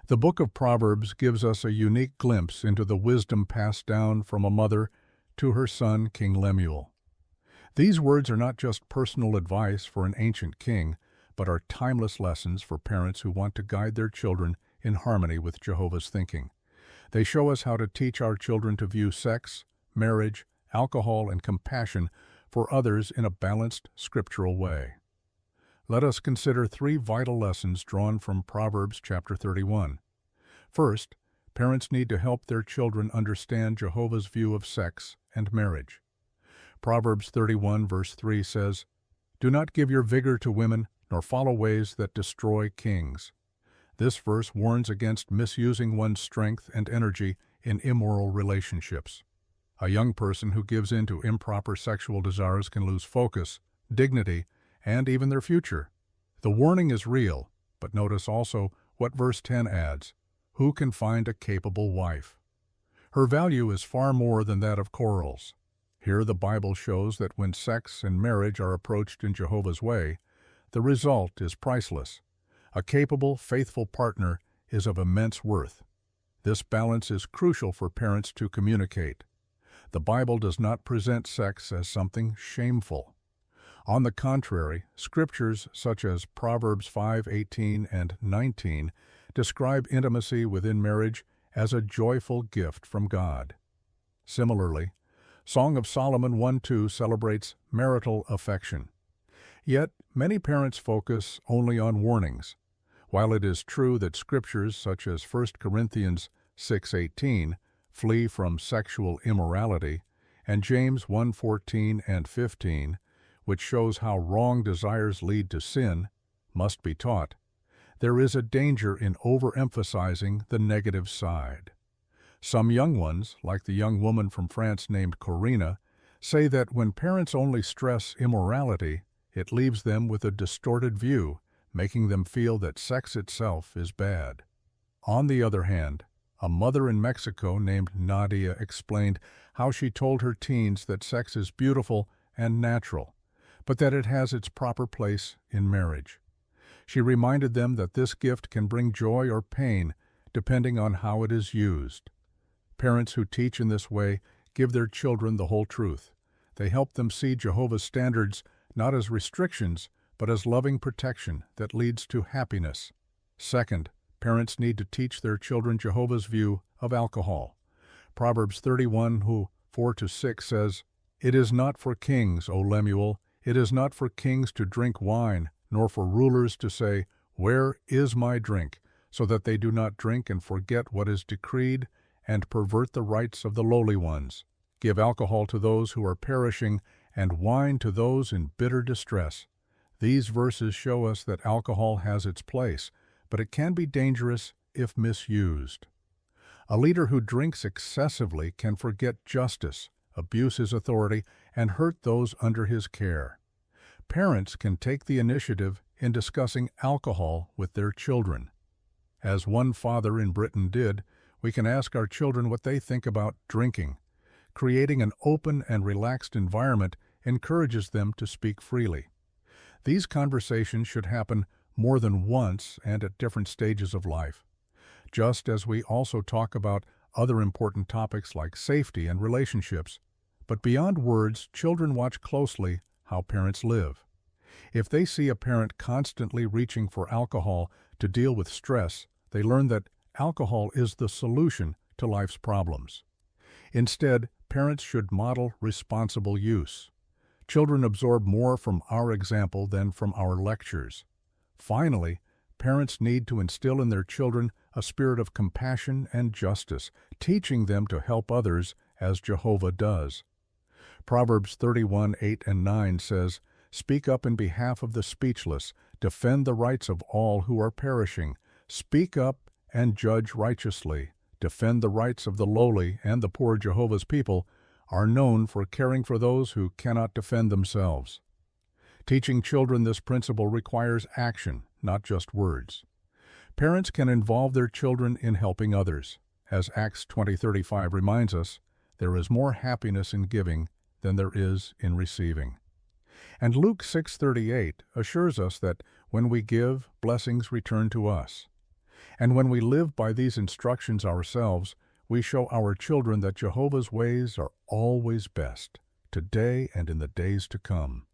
The book of Proverbs gives us a unique glimpse into the wisdom passed down from a mother to her son, King Lemuel. These words are not just personal advice for an ancient king, but are timeless lessons for parents who want to guide their children in harmony with Jehovah's thinking. They show us how to teach our children to view sex, marriage, alcohol, and compassion for others in a balanced, scriptural way. Let us consider three vital lessons drawn from Proverbs chapter 31. First, parents need to help their children understand Jehovah's view of sex and marriage. Proverbs 31 verse 3 says, "Do not give your vigor to women, nor follow ways that destroy kings." This verse warns against misusing one's strength and energy in immoral relationships. A young person who gives in to improper sexual desires can lose focus, dignity, and even their future. The warning is real, but notice also what verse 10 adds: "Who can find a capable wife?" Her value is far more than that of corals. Here the Bible shows that when sex and marriage are approached in Jehovah's way, the result is priceless. A capable, faithful partner is of immense worth. This balance is crucial for parents to communicate. The Bible does not present sex as something shameful. On the contrary, scriptures such as Proverbs 5:18 and 19 describe intimacy within marriage as a joyful gift from God. Similarly, Song of Solomon 1:2 celebrates marital affection. Yet, many parents focus only on warnings. While it is true that scriptures such as 1 Corinthians 6:18 flee from sexual immorality, and James 1:14 and 15, which shows how wrong desires lead to sin, must be taught, there is a danger in overemphasizing the negative side. Some young ones, like the young woman from France named Corina, say that when parents only stress immorality, it leaves them with a distorted view, making them feel that sex itself is bad. On the other hand, a mother in Mexico named Nadia explained how she told her teens that sex is beautiful and natural, but that it has its proper place in marriage. She reminded them that this gift can bring joy or pain depending on how it is used. Parents who teach in this way give their children the whole truth. They help them see Jehovah's standards not as restrictions, but as loving protection that leads to happiness. Second, parents need to teach their children Jehovah's view of alcohol. Proverbs 31:4-6 says, "It is not for kings, O Lemuel, it is not for kings to drink wine, nor for rulers to say, 'Where is my drink?' so that they do not drink and forget what is decreed, and pervert the rights of the lowly ones. Give alcohol to those who are perishing, and wine to those in bitter distress." These verses show us that alcohol has its place, but it can be dangerous if misused. A leader who drinks excessively can forget justice, abuse his authority, and hurt those under his care. Parents can take the initiative in discussing alcohol with their children. As one father in Britain did, we can ask our children what they think about drinking. Creating an open and relaxed environment encourages them to speak freely. These conversations should happen more than once and at different stages of life. Just as we also talk about other important topics like safety and relationships. But beyond words, children watch closely how parents live. If they see a parent constantly reaching for alcohol to deal with stress, they learn that alcohol is the solution to life's problems. Instead, parents should model responsible use. Children absorb more from our example than from our lectures. Finally, parents need to instill in their children a spirit of compassion and justice, teaching them to help others as Jehovah does. Proverbs 31:8 and 9 says, "Speak up in behalf of the speechless, defend the rights of all who are perishing. Speak up and judge righteously. Defend the rights of the lowly, and the poor. Jehovah's people are known for caring for those who cannot defend themselves." Teaching children this principle requires action, not just words. Parents can involve their children in helping others. As Acts 20:35 reminds us, there is more happiness in giving than there is in receiving. And Luke 6:38 assures us that when we give, blessings return to us. And when we live by these instructions ourselves, we show our children that Jehovah's ways are always best, today and in the days to come.